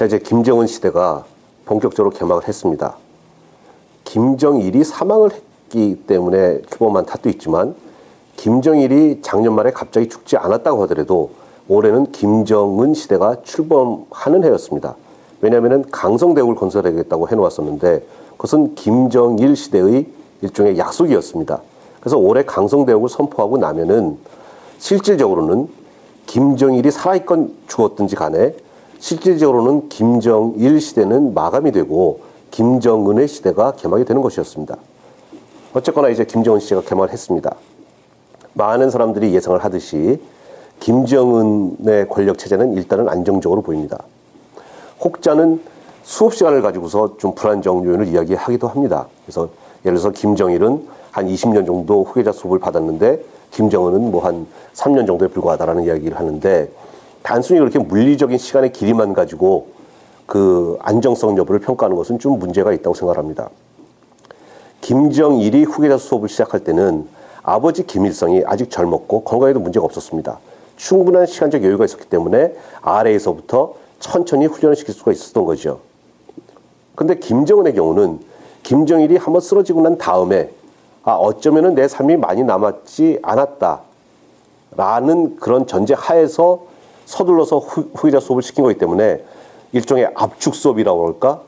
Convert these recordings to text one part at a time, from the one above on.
자, 이제 김정은 시대가 본격적으로 개막을 했습니다. 김정일이 사망을 했기 때문에 규모만 탓도 있지만 김정일이 작년 말에 갑자기 죽지 않았다고 하더라도 올해는 김정은 시대가 출범하는 해였습니다. 왜냐하면 강성대국을 건설하겠다고 해놓았었는데 그것은 김정일 시대의 일종의 약속이었습니다. 그래서 올해 강성대국을 선포하고 나면은 실질적으로는 김정일이 살아있건 죽었든지 간에 실질적으로는 김정일 시대는 마감이 되고 김정은의 시대가 개막이 되는 것이었습니다. 어쨌거나 이제 김정은 시대가 개막을 했습니다. 많은 사람들이 예상을 하듯이 김정은의 권력 체제는 일단은 안정적으로 보입니다. 혹자는 수업 시간을 가지고서 좀 불안정 요인을 이야기하기도 합니다. 그래서 예를 들어서 김정일은 한 20년 정도 후계자 수업을 받았는데 김정은은 뭐 한 3년 정도에 불과하다라는 이야기를 하는데 단순히 그렇게 물리적인 시간의 길이만 가지고 그 안정성 여부를 평가하는 것은 좀 문제가 있다고 생각합니다. 김정일이 후계자 수업을 시작할 때는 아버지 김일성이 아직 젊었고 건강에도 문제가 없었습니다. 충분한 시간적 여유가 있었기 때문에 아래에서부터 천천히 훈련을 시킬 수가 있었던 거죠. 근데 김정은의 경우는 김정일이 한번 쓰러지고 난 다음에 어쩌면은 내 삶이 많이 남았지 않았다라는 그런 전제 하에서 서둘러서 후계자 수업을 시킨 거기 때문에 일종의 압축 수업이라고 할까?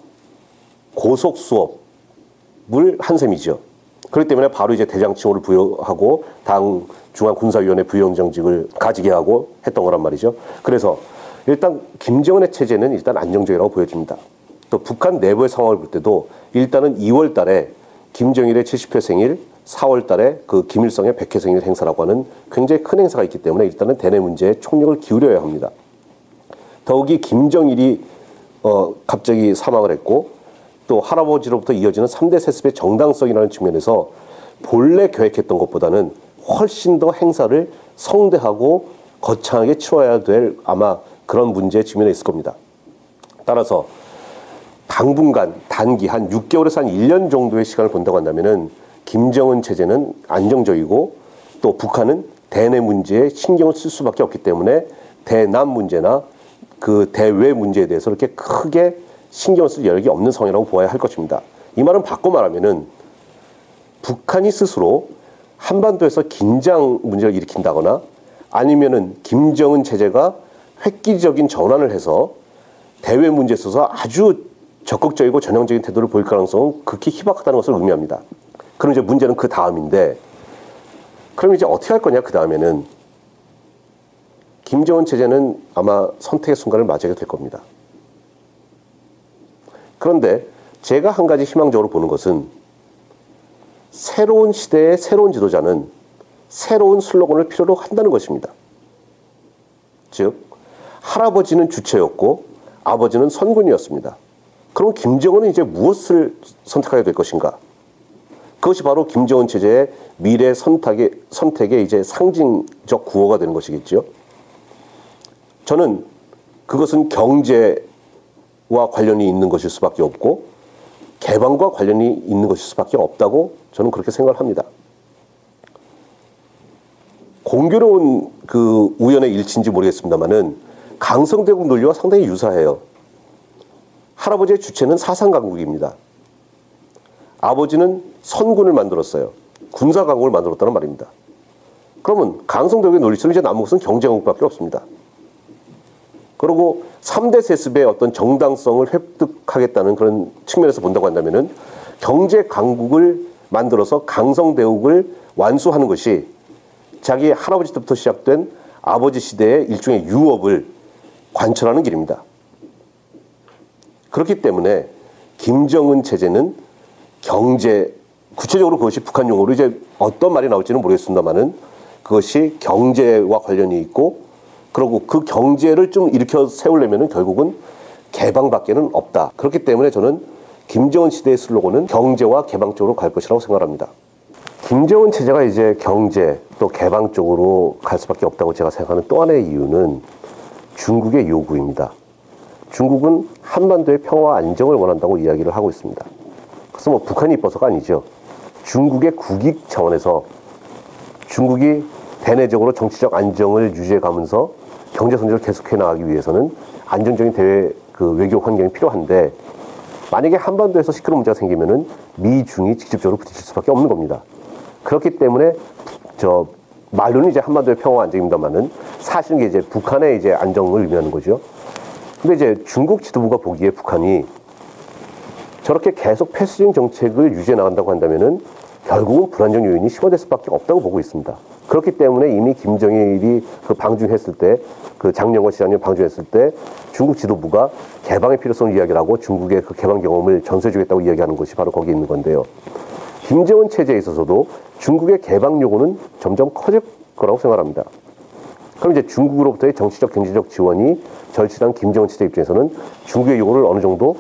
고속 수업을 한 셈이죠. 그렇기 때문에 바로 이제 대장칭호를 부여하고 당 중앙군사위원회 부위원장직을 가지게 하고 했던 거란 말이죠. 그래서 일단 김정은의 체제는 일단 안정적이라고 보여집니다. 또 북한 내부의 상황을 볼 때도 일단은 2월 달에 김정일의 70회 생일, 4월 달에 그 김일성의 100회 생일 행사라고 하는 굉장히 큰 행사가 있기 때문에 일단은 대내 문제에 총력을 기울여야 합니다. 더욱이 김정일이 갑자기 사망을 했고 또 할아버지로부터 이어지는 3대 세습의 정당성이라는 측면에서 본래 계획했던 것보다는 훨씬 더 행사를 성대하고 거창하게 치러야 될 아마 그런 문제에 직면해 있을 겁니다. 따라서 당분간 단기 한 6개월에서 한 1년 정도의 시간을 본다고 한다면은 김정은 체제는 안정적이고 또 북한은 대내 문제에 신경을 쓸 수밖에 없기 때문에 대남 문제나 그 대외 문제에 대해서 이렇게 크게 신경을 쓸 여력이 없는 상황이라고 보아야 할 것입니다. 이 말은 바꿔 말하면은 북한이 스스로 한반도에서 긴장 문제를 일으킨다거나 아니면은 김정은 체제가 획기적인 전환을 해서 대외 문제에 있어서 아주 적극적이고 전향적인 태도를 보일 가능성은 극히 희박하다는 것을 의미합니다. 그럼 이제 문제는 그 다음인데 그럼 이제 어떻게 할 거냐 그 다음에는 김정은 체제는 아마 선택의 순간을 맞이하게 될 겁니다. 그런데 제가 한 가지 희망적으로 보는 것은 새로운 시대의 새로운 지도자는 새로운 슬로건을 필요로 한다는 것입니다. 즉 할아버지는 주체였고 아버지는 선군이었습니다. 그럼 김정은은 이제 무엇을 선택하게 될 것인가? 그것이 바로 김정은 체제의 미래 선택의 이제 상징적 구호가 되는 것이겠죠. 저는 그것은 경제와 관련이 있는 것일 수밖에 없고 개방과 관련이 있는 것일 수밖에 없다고 저는 그렇게 생각을 합니다. 공교로운 그 우연의 일치인지 모르겠습니다만은 강성대국 논리와 상당히 유사해요. 할아버지의 주체는 사상강국입니다. 아버지는 선군을 만들었어요. 군사강국을 만들었다는 말입니다. 그러면 강성대국의 논리처럼 이제 남은 것은 경제강국밖에 없습니다. 그리고 3대 세습의 어떤 정당성을 획득하겠다는 그런 측면에서 본다고 한다면은 경제강국을 만들어서 강성대국을 완수하는 것이 자기 할아버지 때부터 시작된 아버지 시대의 일종의 유업을 관철하는 길입니다. 그렇기 때문에 김정은 체제는 구체적으로 그것이 북한 용어로 이제 어떤 말이 나올지는 모르겠습니다만은 그것이 경제와 관련이 있고 그리고 그 경제를 좀 일으켜 세우려면은 결국은 개방밖에는 없다. 그렇기 때문에 저는 김정은 시대의 슬로건은 경제와 개방 쪽으로 갈 것이라고 생각합니다. 김정은 체제가 이제 경제 또 개방 쪽으로 갈 수밖에 없다고 제가 생각하는 또 하나의 이유는 중국의 요구입니다. 중국은 한반도의 평화와 안정을 원한다고 이야기를 하고 있습니다. 그래서 뭐 북한이 이뻐서가 아니죠. 중국의 국익 차원에서 중국이 대내적으로 정치적 안정을 유지해 가면서 경제 성장을 계속해 나가기 위해서는 안정적인 대외 그 외교 환경이 필요한데 만약에 한반도에서 시끄러운 문제가 생기면은 미중이 직접적으로 부딪힐 수밖에 없는 겁니다. 그렇기 때문에 말로는 이제 한반도의 평화 안정입니다만은 사실은 이제 북한의 이제 안정을 의미하는 거죠. 근데 이제 중국 지도부가 보기에 북한이 저렇게 계속 패스징 정책을 유지해 나간다고 한다면은 결국은 불안정 요인이 심화될 수밖에 없다고 보고 있습니다. 그렇기 때문에 이미 김정일이 그 방중했을 때, 그 작년과 재작년 방중했을 때 중국 지도부가 개방의 필요성을 이야기를 하고 중국의 그 개방 경험을 전수해주겠다고 이야기하는 것이 바로 거기에 있는 건데요. 김정은 체제에 있어서도 중국의 개방 요구는 점점 커질 거라고 생각합니다. 그럼 이제 중국으로부터의 정치적, 경제적 지원이 절실한 김정은 체제 입장에서는 중국의 요구를 어느 정도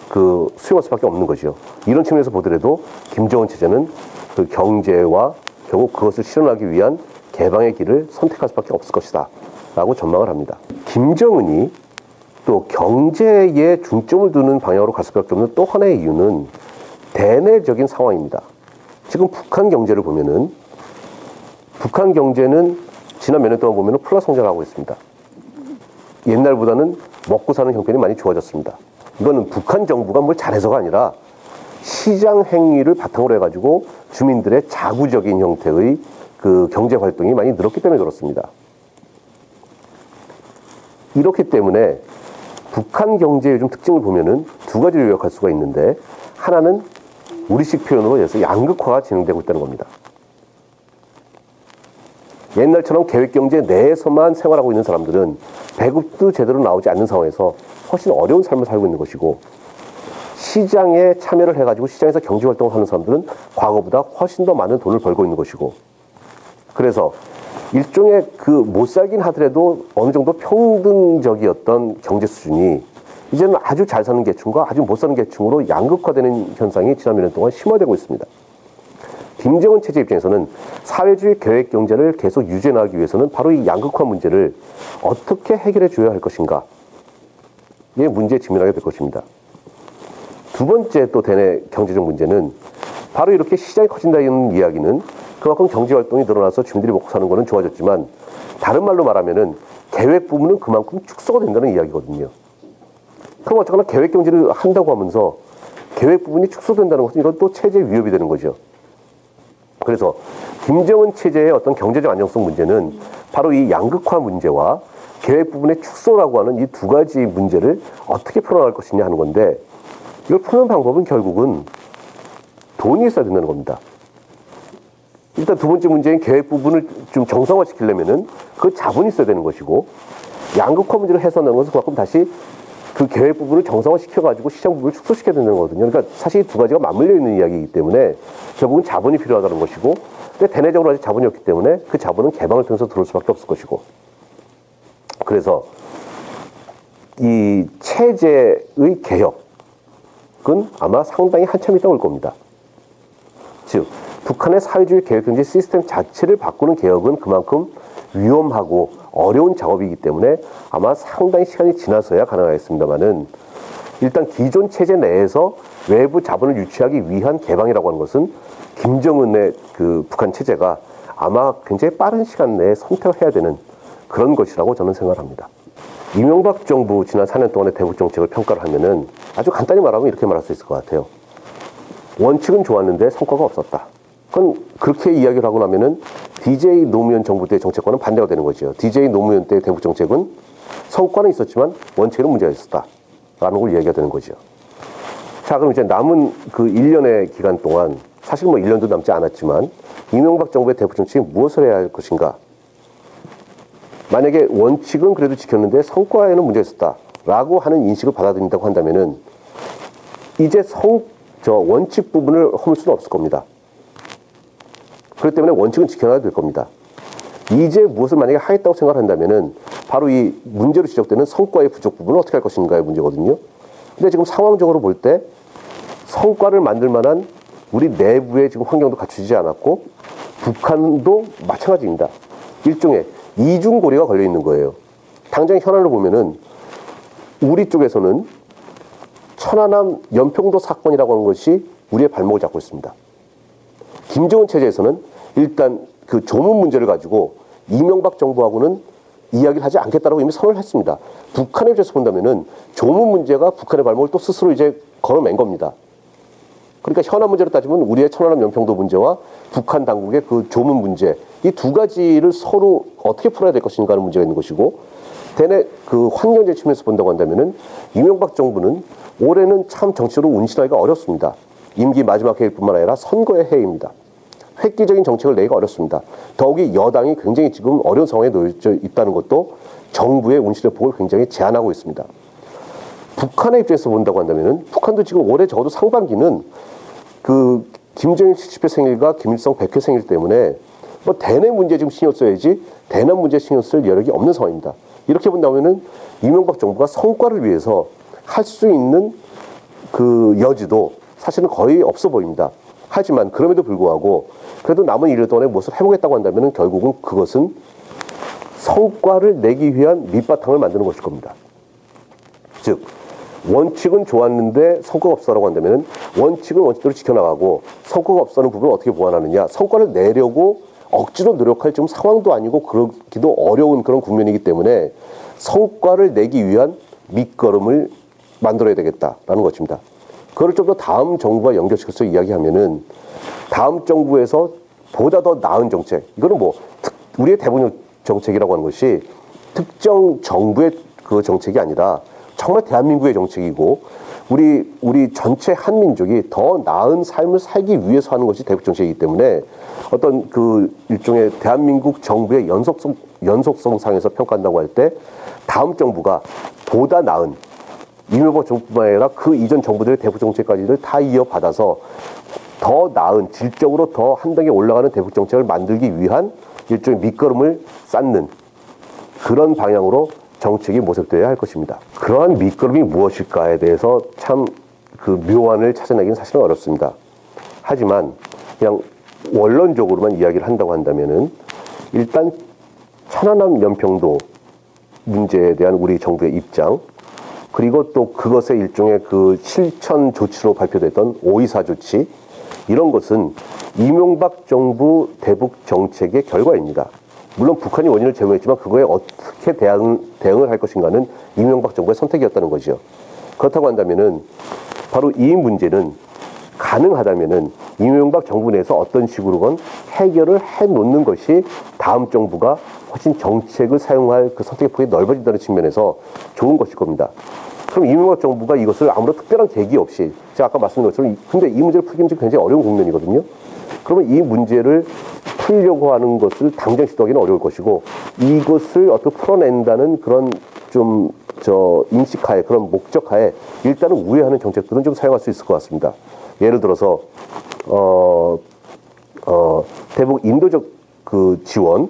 그 수용할 수밖에 없는 거죠. 이런 측면에서 보더라도 김정은 체제는 그 경제와 결국 그것을 실현하기 위한 개방의 길을 선택할 수밖에 없을 것이다 라고 전망을 합니다. 김정은이 또 경제에 중점을 두는 방향으로 갈 수밖에 없는 또 하나의 이유는 대내적인 상황입니다. 지금 북한 경제를 보면은 북한 경제는 지난 몇 년 동안 보면은 플러스 성장을 하고 있습니다. 옛날보다는 먹고 사는 형편이 많이 좋아졌습니다. 이거는 북한 정부가 뭘 잘해서가 아니라 시장 행위를 바탕으로 해가지고 주민들의 자구적인 형태의 그 경제 활동이 많이 늘었기 때문에 그렇습니다. 이렇기 때문에 북한 경제의 요즘 특징을 보면은 두 가지로 요약할 수가 있는데 하나는 우리식 표현으로 해서 양극화가 진행되고 있다는 겁니다. 옛날처럼 계획경제 내에서만 생활하고 있는 사람들은 배급도 제대로 나오지 않는 상황에서 훨씬 어려운 삶을 살고 있는 것이고 시장에 참여를 해가지고 시장에서 경제활동을 하는 사람들은 과거보다 훨씬 더 많은 돈을 벌고 있는 것이고 그래서 일종의 그 못 살긴 하더라도 어느 정도 평등적이었던 경제 수준이 이제는 아주 잘 사는 계층과 아주 못 사는 계층으로 양극화되는 현상이 지난 몇 년 동안 심화되고 있습니다. 김정은 체제 입장에서는 사회주의 계획 경제를 계속 유지해 나가기 위해서는 바로 이 양극화 문제를 어떻게 해결해 줘야 할 것인가 이 문제에 직면하게 될 것입니다. 두 번째 또 대내 경제적 문제는 바로 이렇게 시장이 커진다는 이야기는 그만큼 경제활동이 늘어나서 주민들이 먹고 사는 거는 좋아졌지만 다른 말로 말하면은 계획 부분은 그만큼 축소가 된다는 이야기거든요. 그럼 어쨌거나 계획 경제를 한다고 하면서 계획 부분이 축소된다는 것은 이건 또 체제 위협이 되는 거죠. 그래서 김정은 체제의 어떤 경제적 안정성 문제는 바로 이 양극화 문제와 계획 부분의 축소라고 하는 이 두 가지 문제를 어떻게 풀어나갈 것이냐 하는 건데 이걸 푸는 방법은 결국은 돈이 있어야 된다는 겁니다. 일단 두 번째 문제인 계획 부분을 좀 정상화시키려면은 그 자본이 있어야 되는 것이고 양극화 문제를 해소하는 것은 그만큼 다시 그 계획 부분을 정상화시켜가지고 시장 부분을 축소시켜야 되는 거거든요. 그러니까 사실 두 가지가 맞물려 있는 이야기이기 때문에 결국은 자본이 필요하다는 것이고 근데 대내적으로 아직 자본이 없기 때문에 그 자본은 개방을 통해서 들어올 수밖에 없을 것이고 그래서 이 체제의 개혁은 아마 상당히 한참 있다 올 겁니다. 즉 북한의 사회주의 계획경제 시스템 자체를 바꾸는 개혁은 그만큼 위험하고 어려운 작업이기 때문에 아마 상당히 시간이 지나서야 가능하겠습니다만은 일단 기존 체제 내에서 외부 자본을 유치하기 위한 개방이라고 하는 것은 김정은의 그 북한 체제가 아마 굉장히 빠른 시간 내에 선택을 해야 되는 그런 것이라고 저는 생각을 합니다. 이명박 정부 지난 4년 동안의 대북 정책을 평가를 하면은 아주 간단히 말하면 이렇게 말할 수 있을 것 같아요. 원칙은 좋았는데 성과가 없었다. 그건 그렇게 이야기를 하고 나면은 DJ 노무현 정부 때 정책과는 반대가 되는 거죠. DJ 노무현 때 대북 정책은 성과는 있었지만 원칙에는 문제가 있었다라는 걸 이야기가 되는 거죠. 자, 그럼 이제 남은 그 1년의 기간 동안 사실 뭐 1년도 남지 않았지만 이명박 정부의 대북 정책이 무엇을 해야 할 것인가? 만약에 원칙은 그래도 지켰는데 성과에는 문제가 있었다라고 하는 인식을 받아들인다고 한다면은 이제 원칙 부분을 허물 수는 없을 겁니다. 그렇기 때문에 원칙은 지켜놔야 될 겁니다. 이제 무엇을 만약에 하겠다고 생각한다면은 바로 이 문제로 지적되는 성과의 부족 부분을 어떻게 할 것인가의 문제거든요. 근데 지금 상황적으로 볼 때 성과를 만들 만한 우리 내부의 지금 환경도 갖추지 않았고 북한도 마찬가지입니다. 일종의 이중고리가 걸려 있는 거예요. 당장 현안을 보면은 우리 쪽에서는 천안함 연평도 사건이라고 하는 것이 우리의 발목을 잡고 있습니다. 김정은 체제에서는 일단 그 조문 문제를 가지고 이명박 정부하고는 이야기를 하지 않겠다라고 이미 선언을 했습니다. 북한의 입장에서 본다면은 조문 문제가 북한의 발목을 또 스스로 이제 걸어맨 겁니다. 그러니까 현안 문제로 따지면 우리의 천안함 연평도 문제와 북한 당국의 그 조문 문제, 이 두 가지를 서로 어떻게 풀어야 될 것인가 하는 문제가 있는 것이고, 대내 그 환경제 측면에서 본다고 한다면은 이명박 정부는 올해는 참 정치로 운신하기가 어렵습니다. 임기 마지막 해일뿐만 아니라 선거의 해입니다. 획기적인 정책을 내기가 어렵습니다. 더욱이 여당이 굉장히 지금 어려운 상황에 놓여져 있다는 것도 정부의 운신의 폭을 굉장히 제한하고 있습니다. 북한의 입장에서 본다고 한다면은 북한도 지금 올해 적어도 상반기는 그 김정일 70회 생일과 김일성 100회 생일 때문에 뭐 대내 문제 지금 신경 써야지 대남 문제 신경 쓸 여력이 없는 상황입니다. 이렇게 본다면은 이명박 정부가 성과를 위해서 할 수 있는 그 여지도 사실은 거의 없어 보입니다. 하지만 그럼에도 불구하고 그래도 남은 1년 동안에 무엇을 해보겠다고 한다면 결국은 그것은 성과를 내기 위한 밑바탕을 만드는 것일 겁니다. 즉 원칙은 좋았는데 성과가 없어라고 한다면 원칙은 원칙대로 지켜나가고 성과가 없어하는 부분을 어떻게 보완하느냐. 성과를 내려고 억지로 노력할 지금 상황도 아니고 그러기도 어려운 그런 국면이기 때문에 성과를 내기 위한 밑거름을 만들어야 되겠다라는 것입니다. 그걸 좀 더 다음 정부와 연결시켜서 이야기하면은 다음 정부에서 보다 더 나은 정책, 이거는 뭐 우리의 대북 정책이라고 하는 것이 특정 정부의 그 정책이 아니라 정말 대한민국의 정책이고 우리 전체 한민족이 더 나은 삶을 살기 위해서 하는 것이 대북 정책이기 때문에 어떤 그 일종의 대한민국 정부의 연속성상에서 평가한다고 할 때 다음 정부가 보다 나은 이명박 정부뿐만 아니라 그 이전 정부들의 대북 정책까지를 다 이어받아서 더 나은 질적으로 더 한 단계 올라가는 대북 정책을 만들기 위한 일종의 밑거름을 쌓는 그런 방향으로 정책이 모색되어야 할 것입니다. 그러한 밑거름이 무엇일까에 대해서 참 그 묘안을 찾아내기는 사실은 어렵습니다. 하지만 그냥 원론적으로만 이야기를 한다고 한다면은 일단 천안함 연평도 문제에 대한 우리 정부의 입장, 그리고 또 그것의 일종의 그 실천 조치로 발표됐던 5.24 조치, 이런 것은 이명박 정부 대북 정책의 결과입니다. 물론 북한이 원인을 제공했지만 그거에 어떻게 대응을 할 것인가는 이명박 정부의 선택이었다는 거죠. 그렇다고 한다면은 바로 이 문제는 가능하다면은 이명박 정부 내에서 어떤 식으로건 해결을 해놓는 것이 다음 정부가 훨씬 정책을 사용할 그 선택의 폭이 넓어진다는 측면에서 좋은 것일 겁니다. 그럼 이명박 정부가 이것을 아무런 특별한 계기 없이, 제가 아까 말씀드린 것처럼 근데 이 문제를 풀기는 굉장히 어려운 국면이거든요. 그러면 이 문제를 풀려고 하는 것을 당장 시도하기는 어려울 것이고, 이것을 어떻게 풀어낸다는 그런 좀 인식하에, 그런 목적하에 일단은 우회하는 정책들은 좀 사용할 수 있을 것 같습니다. 예를 들어서 대북 인도적 그 지원을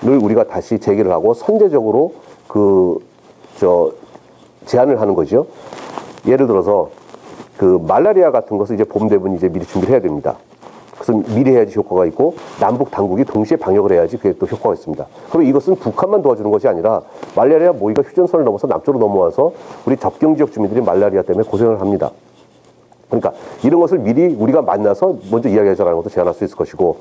우리가 다시 재개를 하고 선제적으로 제한을 하는 거죠. 예를 들어서 그 말라리아 같은 것을 이제 봄 되면 이제 미리 준비를 해야 됩니다. 그래서 미리 해야지 효과가 있고 남북 당국이 동시에 방역을 해야지 그게 또 효과가 있습니다. 그리고 이것은 북한만 도와주는 것이 아니라 말라리아 모기가 휴전선을 넘어서 남쪽으로 넘어와서 우리 접경 지역 주민들이 말라리아 때문에 고생을 합니다. 그러니까 이런 것을 미리 우리가 만나서 먼저 이야기하자는 것도 제안할 수 있을 것이고,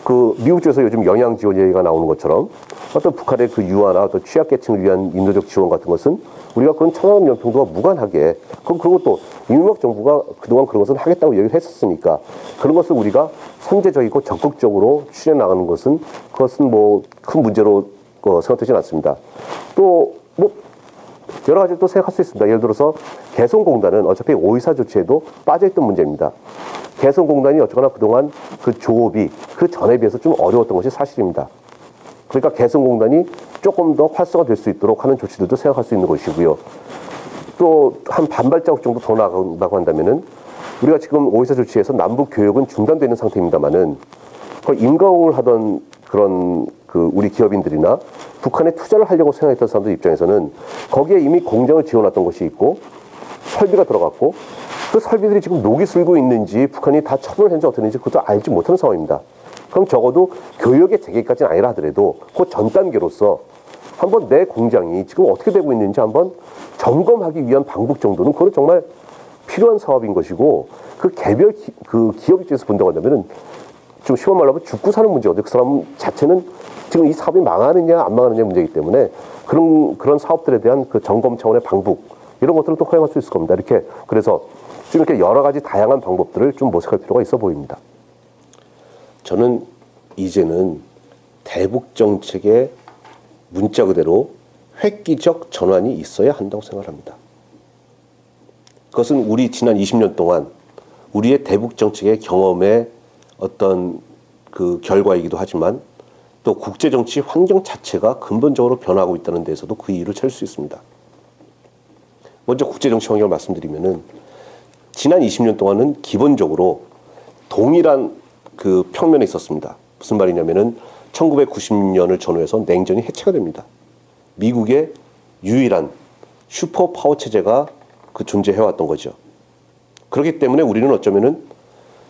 그 미국 쪽에서 요즘 영양 지원 얘기가 나오는 것처럼 어떤 북한의 그 유아나 어떤 취약계층을 위한 인도적 지원 같은 것은 우리가 그런 천안함 연평도와 무관하게, 그리고 또 이명박 정부가 그동안 그런 것은 하겠다고 얘기를 했었으니까 그런 것을 우리가 선제적이고 적극적으로 추진해 나가는 것은 그것은 뭐 큰 문제로 생각되지는 않습니다. 또 뭐 여러 가지 또 생각할 수 있습니다. 예를 들어서 개성공단은 어차피 5.24 조치에도 빠져있던 문제입니다. 개성공단이 어쩌거나 그동안 그 조업이 그 전에 비해서 좀 어려웠던 것이 사실입니다. 그러니까 개성공단이 조금 더 활성화될 수 있도록 하는 조치들도 생각할 수 있는 것이고요. 또 한 반발자국 정도 더 나간다고 한다면은 우리가 지금 5.24 조치에서 남북 교역은 중단되어 있는 상태입니다만은 그 임가공을 하던 그런 그 우리 기업인들이나 북한에 투자를 하려고 생각했던 사람들 입장에서는 거기에 이미 공장을 지어놨던 것이 있고 설비가 들어갔고 그 설비들이 지금 녹이 슬고 있는지 북한이 다 처분을 했는지 어떻게 했는지 그것도 알지 못하는 상황입니다. 그럼 적어도 교역의 재개까지는 아니라 하더라도 그 전 단계로서 한번 내 공장이 지금 어떻게 되고 있는지 한번 점검하기 위한 방법 정도는 그건 정말 필요한 사업인 것이고, 그 개별 그 기업 입장에서 본다고 한다면은 좀 심한 말로 하면 죽고 사는 문제거든요. 그 사람 자체는 지금 이 사업이 망하느냐 안 망하느냐 문제이기 때문에 그런 사업들에 대한 그 점검 차원의 방북 이런 것들을 또 허용할 수 있을 겁니다. 이렇게 그래서 좀 이렇게 여러 가지 다양한 방법들을 좀 모색할 필요가 있어 보입니다. 저는 이제는 대북 정책의 문자 그대로 획기적 전환이 있어야 한다고 생각합니다. 그것은 우리 지난 20년 동안 우리의 대북 정책의 경험의 어떤 그 결과이기도 하지만 또 국제 정치 환경 자체가 근본적으로 변화하고 있다는 데에서도 그 이유를 찾을 수 있습니다. 먼저 국제 정치 환경을 말씀드리면은 지난 20년 동안은 기본적으로 동일한 그 평면에 있었습니다. 무슨 말이냐면은 1990년을 전후해서 냉전이 해체가 됩니다. 미국의 유일한 슈퍼 파워 체제가 그 존재해왔던 거죠. 그렇기 때문에 우리는 어쩌면은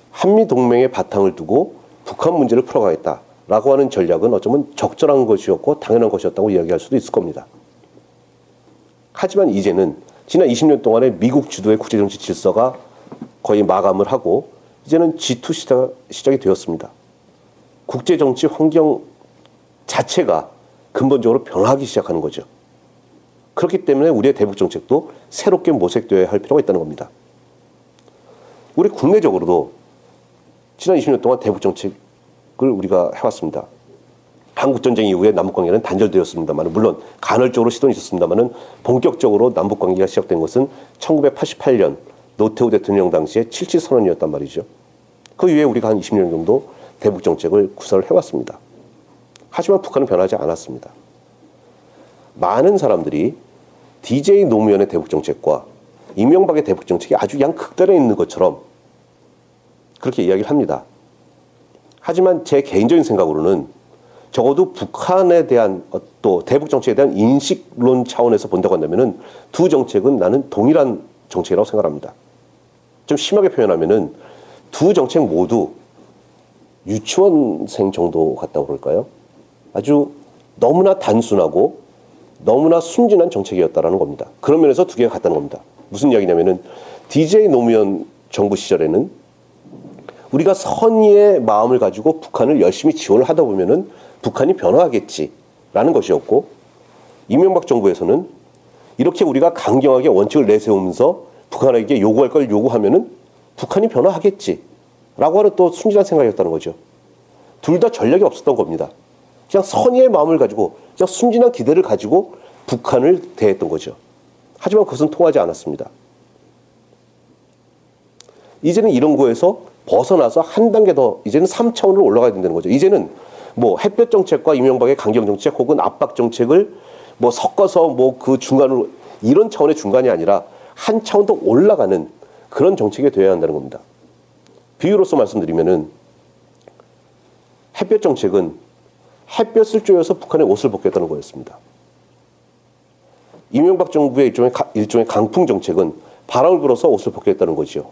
한미 동맹의 바탕을 두고 북한 문제를 풀어가겠다라고 하는 전략은 어쩌면 적절한 것이었고 당연한 것이었다고 이야기할 수도 있을 겁니다. 하지만 이제는 지난 20년 동안의 미국 주도의 국제정치 질서가 거의 마감을 하고 이제는 G2 시작이 되었습니다. 국제정치 환경 자체가 근본적으로 변화하기 시작하는 거죠. 그렇기 때문에 우리의 대북 정책도 새롭게 모색되어야 할 필요가 있다는 겁니다. 우리 국내적으로도 지난 20년 동안 대북 정책을 우리가 해왔습니다. 한국전쟁 이후에 남북관계는 단절되었습니다만 물론 간헐적으로 시도는 있었습니다만 본격적으로 남북관계가 시작된 것은 1988년 노태우 대통령 당시의 7.7 선언이었단 말이죠. 그 이후에 우리가 한 20년 정도 대북 정책을 구사를 해왔습니다. 하지만 북한은 변하지 않았습니다. 많은 사람들이 DJ 노무현의 대북 정책과 이명박의 대북 정책이 아주 양극단에 있는 것처럼 그렇게 이야기를 합니다. 하지만 제 개인적인 생각으로는 적어도 북한에 대한 또 대북 정책에 대한 인식론 차원에서 본다고 한다면은 두 정책은 나는 동일한 정책이라고 생각합니다. 좀 심하게 표현하면은 두 정책 모두 유치원생 정도 같다고 그럴까요? 아주 너무나 단순하고 너무나 순진한 정책이었다라는 겁니다. 그런 면에서 두 개가 같다는 겁니다. 무슨 이야기냐면은 DJ 노무현 정부 시절에는 우리가 선의의 마음을 가지고 북한을 열심히 지원을 하다 보면은 북한이 변화하겠지라는 것이었고 이명박 정부에서는 이렇게 우리가 강경하게 원칙을 내세우면서 북한에게 요구할 걸 요구하면은 북한이 변화하겠지라고 하는 또 순진한 생각이었다는 거죠. 둘 다 전략이 없었던 겁니다. 그냥 선의의 마음을 가지고 그냥 순진한 기대를 가지고 북한을 대했던 거죠. 하지만 그것은 통하지 않았습니다. 이제는 이런 거에서 벗어나서 한 단계 더 이제는 3차원으로 올라가야 된다는 거죠. 이제는 뭐 햇볕 정책과 이명박의 강경 정책 혹은 압박 정책을 뭐 섞어서 뭐 그 중간으로 이런 차원의 중간이 아니라 한 차원 더 올라가는 그런 정책이 되어야 한다는 겁니다. 비유로서 말씀드리면은 햇볕 정책은 햇볕을 쬐어서 북한의 옷을 벗겼다는 거였습니다. 이명박 정부의 일종의 강풍 정책은 바람을 불어서 옷을 벗겼다는 거죠.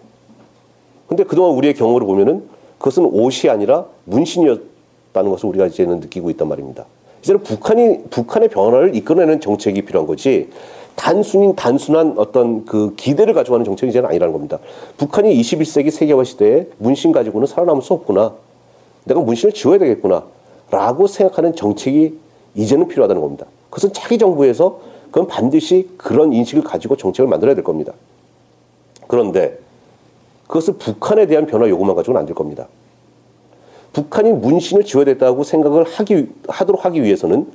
근데 그동안 우리의 경험으로 보면은 그것은 옷이 아니라 문신이었다는 것을 우리가 이제는 느끼고 있단 말입니다. 이제는 북한의 변화를 이끌어내는 정책이 필요한 거지 단순한 어떤 그 기대를 가져가는 정책이 이제는 아니라는 겁니다. 북한이 21세기 세계화 시대에 문신 가지고는 살아남을 수 없구나. 내가 문신을 지워야 되겠구나. 라고 생각하는 정책이 이제는 필요하다는 겁니다. 그것은 차기 정부에서 그건 반드시 그런 인식을 가지고 정책을 만들어야 될 겁니다. 그런데 그것을 북한에 대한 변화 요구만 가지고는 안 될 겁니다. 북한이 문신을 지워야 됐다고 생각을 하도록 하기 위해서는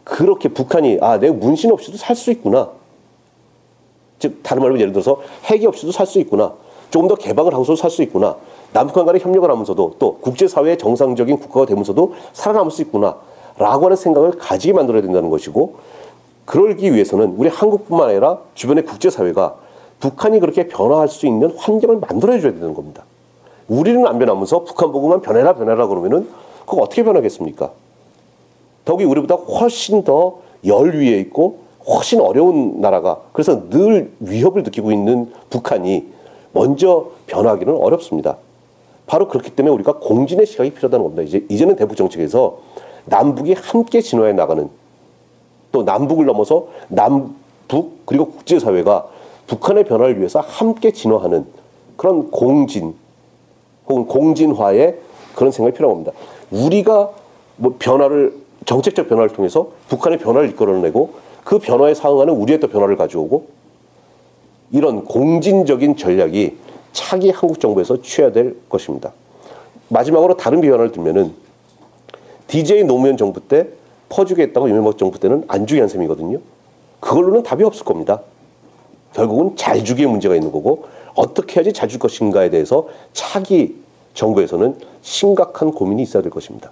그렇게 북한이 내가 문신 없이도 살 수 있구나. 즉 다른 말로 예를 들어서 핵이 없이도 살 수 있구나. 조금 더 개방을 하고서 살 수 있구나. 남북한 간에 협력을 하면서도 또 국제사회의 정상적인 국가가 되면서도 살아남을 수 있구나. 라고 하는 생각을 가지게 만들어야 된다는 것이고 그러기 위해서는 우리 한국뿐만 아니라 주변의 국제사회가 북한이 그렇게 변화할 수 있는 환경을 만들어줘야 되는 겁니다. 우리는 안 변하면서 북한 보고만 변해라 그러면은 그거 어떻게 변하겠습니까? 더욱이 우리보다 훨씬 더 열 위에 있고 훨씬 어려운 나라가 그래서 늘 위협을 느끼고 있는 북한이 먼저 변화하기는 어렵습니다. 바로 그렇기 때문에 우리가 공진의 시각이 필요하다는 겁니다. 이제는 대북 정책에서 남북이 함께 진화해 나가는 또 남북을 넘어서 남북 그리고 국제사회가 북한의 변화를 위해서 함께 진화하는 그런 공진 혹은 공진화의 그런 생각이 필요합니다. 우리가 뭐 정책적 변화를 통해서 북한의 변화를 이끌어내고 그 변화에 상응하는 우리의 또 변화를 가져오고 이런 공진적인 전략이 차기 한국 정부에서 취해야 될 것입니다. 마지막으로 다른 비관을 들면은 DJ 노무현 정부 때 퍼주겠다고 이명박 정부 때는 안 주게 한 셈이거든요. 그걸로는 답이 없을 겁니다. 결국은 잘 주기에 문제가 있는 거고 어떻게 해야지 잘 줄 것인가에 대해서 차기 정부에서는 심각한 고민이 있어야 될 것입니다.